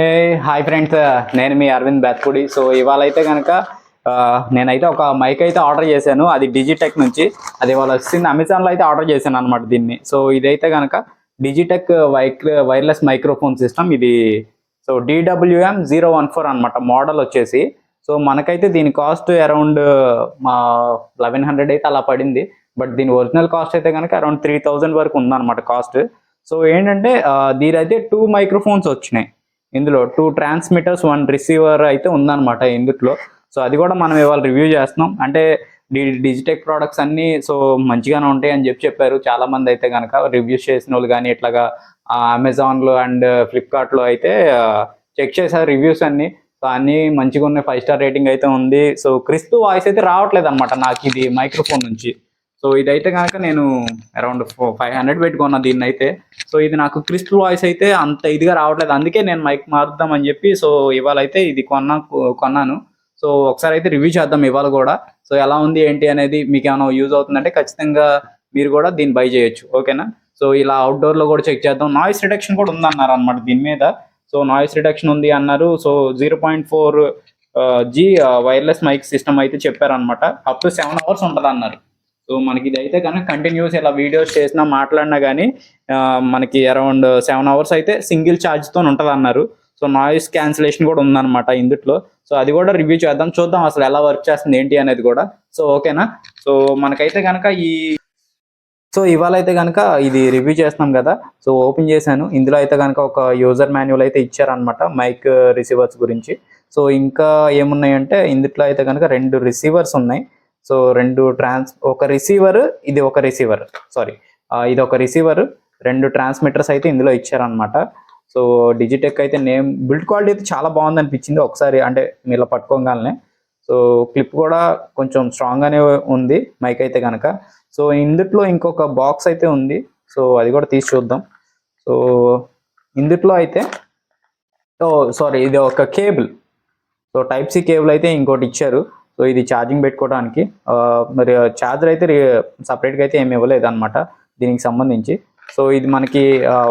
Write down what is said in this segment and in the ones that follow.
ఏ hi friends, నేను మీ Arvind బెత్కుడి. So ఇవాళ అయితే కనుక నేనైతే ఒక మైక్ అయితే ఆర్డర్ చేశాను. అది డిజిటెక్ నుంచి. అది ఇవాళ వచ్చింది. అమెజాన్లో అయితే ఆర్డర్ చేశాను అనమాట దీన్ని. సో ఇదైతే కనుక డిజిటెక్ వైర్లెస్ మైక్రోఫోన్ సిస్టమ్ ఇది. సో DWM014 అనమాట మోడల్ వచ్చేసి. సో మనకైతే దీని కాస్ట్ అరౌండ్ 1100 అయితే అలా పడింది. బట్ దీని ఒరిజినల్ కాస్ట్ అయితే కనుక అరౌండ్ 3000 వరకు ఉందన్నమాట కాస్ట్. సో ఏంటంటే దీనైతే 2 మైక్రోఫోన్స్ వచ్చినాయి. ఇందులో 2 ట్రాన్స్మిటర్స్ 1 రిసీవర్ అయితే ఉందన్నమాట ఇందులో. సో అది కూడా మనం ఇవాళ రివ్యూ చేస్తున్నాం. అంటే డిజిటెక్ ప్రోడక్ట్స్ అన్ని సో మంచిగానే ఉంటాయి అని చెప్పారు చాలా మంది. అయితే కనుక రివ్యూస్ చేసిన వాళ్ళు కానీ ఇట్లాగా అమెజాన్లో అండ్ ఫ్లిప్కార్ట్లో అయితే చెక్ చేశారు రివ్యూస్ అన్ని. సో అన్ని మంచిగా ఉన్నాయి. 5 స్టార్ రేటింగ్ అయితే ఉంది. సో క్రిస్ప్ వాయిస్ అయితే రావట్లేదు అనమాట నాకు ఇది మైక్రోఫోన్ నుంచి. సో ఇదైతే కనుక నేను అరౌండ్ 500 పెట్టుకున్నా దీన్ని అయితే. సో ఇది నాకు క్రిస్ప్ వాయిస్ అయితే అంత ఇదిగా రావట్లేదు. అందుకే నేను మైక్ మారుద్దామని చెప్పి సో ఇవాళ అయితే ఇది కొన్నాను. సో ఒకసారి అయితే రివ్యూ చేద్దాం ఇవాళ కూడా. సో ఎలా ఉంది ఏంటి అనేది మీకు ఏమైనా యూజ్ అవుతుందంటే ఖచ్చితంగా మీరు కూడా దీన్ని బై చేయొచ్చు. ఓకేనా? సో ఇలా అవుట్డోర్లో కూడా చెక్ చేద్దాం. నాయిస్ రిడక్షన్ కూడా ఉందన్నారు అనమాట దీని మీద. సో నాయిస్ రిడక్షన్ ఉంది అన్నారు. So 0.4 G wireless mic system అయితే చెప్పారనమాట. అప్ టు 7 hours ఉంటుంది అన్నారు. సో మనకి ఇది అయితే కనుక కంటిన్యూస్ ఇలా వీడియోస్ చేసినా మాట్లాడినా కానీ మనకి అరౌండ్ 7 hours అయితే సింగిల్ ఛార్జ్తో ఉంటుంది అన్నారు. సో నాయిస్ క్యాన్సిలేషన్ కూడా ఉందన్నమాట ఇందులో. సో అది కూడా రివ్యూ చేద్దాం, చూద్దాం అసలు ఎలా వర్క్ చేస్తుంది ఏంటి అనేది కూడా. సో ఓకేనా? సో మనకైతే కనుక ఇవాళ అయితే కనుక ఇది రివ్యూ చేస్తున్నాం కదా. సో ఓపెన్ చేశాను. ఇందులో అయితే కనుక ఒక యూజర్ మాన్యువల్ అయితే ఇచ్చారనమాట మైక్ రిసీవర్స్ గురించి. సో ఇంకా ఏమున్నాయంటే ఇందులో అయితే కనుక 2 రిసీవర్స్ ఉన్నాయి. సో ఒక రిసీవర్, ఇది ఒక రిసీవర్, ఇది ఒక రిసీవర్, 2 ట్రాన్స్మిటర్స్ అయితే ఇందులో ఇచ్చారనమాట. సో డిజిటెక్ అయితే నేమ్ బిల్డ్ క్వాలిటీ అయితే చాలా బాగుంది అనిపించింది ఒకసారి, అంటే మీరు పట్టుకోగానే. సో క్లిప్ కూడా కొంచెం స్ట్రాంగ్గానే ఉంది మైక్ అయితే కనుక. సో ఇందులో ఇంకొక బాక్స్ అయితే ఉంది. సో అది కూడా తీసి చూద్దాం. సో ఇందులో అయితే ఇది ఒక కేబుల్. సో Type-C కేబుల్ అయితే ఇంకోటి ఇచ్చారు. సో ఇది ఛార్జింగ్ పెట్టుకోవడానికి. మరి ఛార్జర్ అయితే సపరేట్గా అయితే ఏమి ఇవ్వలేదు అనమాట దీనికి సంబంధించి. సో ఇది మనకి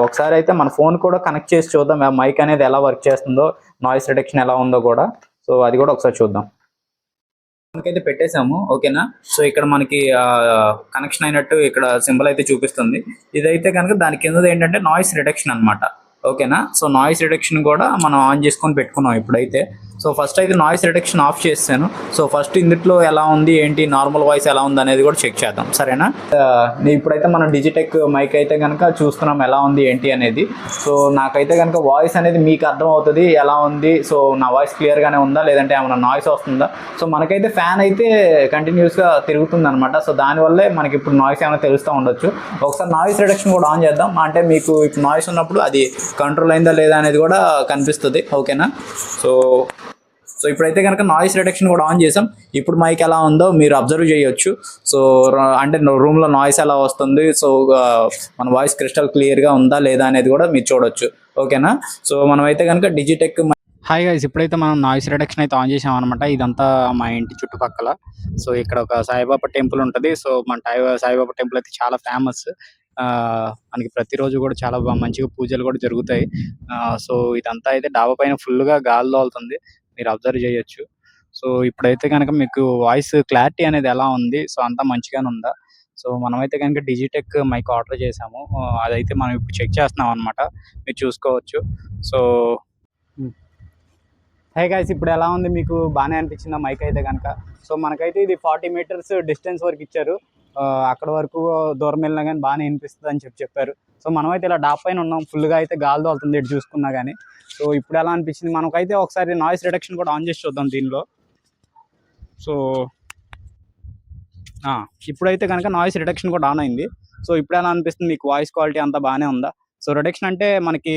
ఒకసారి అయితే మన ఫోన్ కూడా కనెక్ట్ చేసి చూద్దాం మైక్ అనేది ఎలా వర్క్ చేస్తుందో, నాయిస్ రిడక్షన్ ఎలా ఉందో కూడా. సో అది కూడా ఒకసారి చూద్దాం. మనకైతే పెట్టేశాము. ఓకేనా? సో ఇక్కడ మనకి కనెక్షన్ అయినట్టు ఇక్కడ సింబల్ అయితే చూపిస్తుంది. ఇదైతే కనుక దాని కింద ఏంటంటే నాయిస్ రిడక్షన్ అనమాట. ఓకేనా? సో నాయిస్ రిడక్షన్ కూడా మనం ఆన్ చేసుకొని పెట్టుకున్నాం ఇప్పుడైతే. సో ఫస్ట్ అయితే నాయిస్ రిడక్షన్ ఆఫ్ చేసాను. సో ఫస్ట్ ఇందులో ఎలా ఉంది ఏంటి, నార్మల్ వాయిస్ ఎలా ఉంది అనేది కూడా చెక్ చేద్దాం. సరేనా? ఇప్పుడైతే మనం డిజిటెక్ మైక్ అయితే కనుక చూస్తున్నాం ఎలా ఉంది ఏంటి అనేది. సో నాకైతే కనుక వాయిస్ అనేది మీకు అర్థం అవుతుంది ఎలా ఉంది. సో నా వాయిస్ క్లియర్గానే ఉందా లేదంటే ఏమైనా నాయిస్ వస్తుందా. సో మనకైతే ఫ్యాన్ అయితే కంటిన్యూస్గా తిరుగుతుంది అనమాట. సో దానివల్లే మనకి ఇప్పుడు నాయిస్ ఏమైనా తెలుస్తూ ఉండొచ్చు. ఒకసారి నాయిస్ రిడక్షన్ కూడా ఆన్ చేద్దాం. అంటే మీకు ఇప్పుడు నాయిస్ ఉన్నప్పుడు అది కంట్రోల్ అయిందా లేదా అనేది కూడా కనిపిస్తుంది. ఓకేనా? సో ఇప్పుడైతే కనుక నాయిస్ రిడక్షన్ కూడా ఆన్ చేసాం. ఇప్పుడు మైక్ ఎలా ఉందో మీరు అబ్జర్వ్ చేయొచ్చు. సో అంటే రూమ్లో నాయిస్ ఎలా వస్తుంది, సో మన వాయిస్ క్రిస్టల్ క్లియర్గా ఉందా లేదా అనేది కూడా మీరు చూడొచ్చు. ఓకేనా? సో మనమైతే కనుక డిజిటెక్. హాయ్ గైస్, ఇప్పుడైతే మనం నాయిస్ రిడక్షన్ అయితే ఆన్ చేసాం అనమాట. ఇదంతా మా ఇంటి చుట్టుపక్కల. సో ఇక్కడ ఒక సాయిబాబా టెంపుల్ ఉంటుంది. సో మన సాయిబాబా టెంపుల్ అయితే చాలా ఫేమస్. మనకి ప్రతిరోజు కూడా చాలా మంచిగా పూజలు కూడా జరుగుతాయి. సో ఇదంతా అయితే డాబా పైన ఫుల్గా గాలి తోలుతుంది, మీరు అబ్జర్వ్ చేయొచ్చు. సో ఇప్పుడైతే కనుక మీకు వాయిస్ క్లారిటీ అనేది ఎలా ఉంది, సో అంతా మంచిగానే ఉందా. సో మనమైతే కనుక డిజిటెక్ మైక్ ఆర్డర్ చేసాము. అదైతే మనం ఇప్పుడు చెక్ చేస్తున్నాం అనమాట, మీరు చూసుకోవచ్చు. సో హే గైస్, ఇప్పుడు ఎలా ఉంది, మీకు బాగానే అనిపించిందా మైక్ అయితే కనుక. సో మనకైతే ఇది 40 meters డిస్టెన్స్ వరకు ఇచ్చారు. అక్కడ వరకు దూరం వెళ్ళినా కానీ బాగానే వినిపిస్తుంది అని చెప్పారు. సో మనమైతే ఇలా డాబా పైన ఉన్నాం. ఫుల్గా అయితే గాలి తోలుతుంది ఇటు చూసుకున్నా కానీ. సో ఇప్పుడు ఎలా అనిపించింది మనకైతే ఒకసారి నాయిస్ రిడక్షన్ కూడా ఆన్ చేసి చూద్దాం దీనిలో. సో ఇప్పుడైతే కనుక నాయిస్ రిడక్షన్ కూడా ఆన్ అయింది. సో ఇప్పుడు ఎలా అనిపిస్తుంది మీకు, వాయిస్ క్వాలిటీ అంతా బాగానే ఉందా. సో రిడక్షన్ అంటే మనకి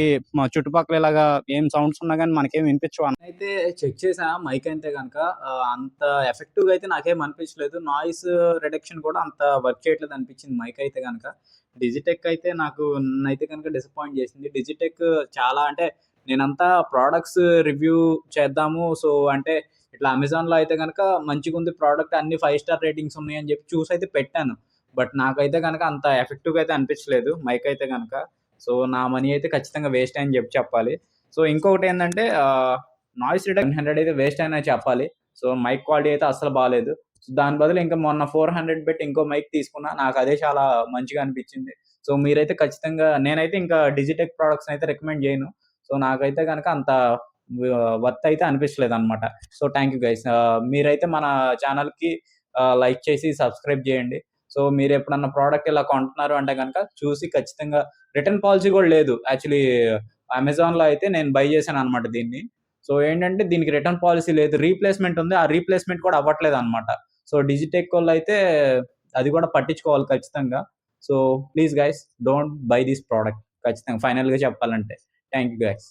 చుట్టుపక్కల ఇలాగా ఏం సౌండ్స్ ఉన్నా కానీ మనకేం వినిపించవు. అయితే చెక్ చేసా మైక్ అయితే కనుక అంత ఎఫెక్టివ్గా అయితే నాకేం అనిపించలేదు. నాయిస్ రిడక్షన్ కూడా అంత వర్క్ చేయట్లేదు అనిపించింది మైక్ అయితే కనుక. డిజిటెక్ అయితే నన్నైతే కనుక డిసప్పాయింట్ చేసింది. డిజిటెక్ చాలా అంటే నేనంతా ప్రోడక్ట్స్ రివ్యూ చేద్దాము, సో అంటే ఇట్లా అమెజాన్లో అయితే కనుక మంచిగా ఉంది ప్రోడక్ట్, అన్ని 5 స్టార్ రేటింగ్స్ ఉన్నాయి అని చెప్పి చూసి అయితే పెట్టాను. బట్ నాకైతే కనుక అంత ఎఫెక్టివ్గా అయితే అనిపించలేదు మైక్ అయితే కనుక. సో నా మనీ అయితే ఖచ్చితంగా వేస్ట్ అని చెప్పాలి. సో ఇంకొకటి ఏంటంటే నాయిస్ రిడక్షన్ 100 అయితే వేస్ట్ అయినా చెప్పాలి. సో మైక్ క్వాలిటీ అయితే అస్సలు బాలేదు. సో దాని బదులు ఇంకా మొన్న 400 పెట్టి ఇంకో మైక్ తీసుకున్నా. నాకు అదే చాలా మంచిగా అనిపించింది. సో మీరైతే ఖచ్చితంగా నేనైతే ఇంకా డిజిటెక్ ప్రొడక్ట్స్ అయితే రికమెండ్ చేయను. సో నాకైతే గనక అంత వర్త్ అయితే అనిపించలేదన్నమాట. So thank you guys. మీరైతే మన ఛానల్‌కి లైక్ చేసి సబ్స్క్రైబ్ చేయండి. సో మీరు ఎప్పుడన్నా ప్రోడక్ట్ ఇలా కొంటున్నారు అంటే గనక చూసి ఖచ్చితంగా రిటర్న్ పాలిసీ కూడా లేదు. యాక్చువల్లీ అమెజాన్‌లో అయితే నేను బై చేశానన్నమాట దీన్ని. సో ఏంటంటే దీనికి రిటర్న్ పాలిసీ లేదు. రీప్లేస్‌మెంట్ ఉంది. ఆ రీప్లేస్‌మెంట్ కూడా అవ్వట్లేదన్నమాట. సో డిజిటెక్ వాళ్ళైతే అది కూడా పట్టించుకోవాలి ఖచ్చితంగా. So please guys don't by this product ఖచ్చితంగా ఫైనల్‌గా చెప్పాలంటే. Thank you guys.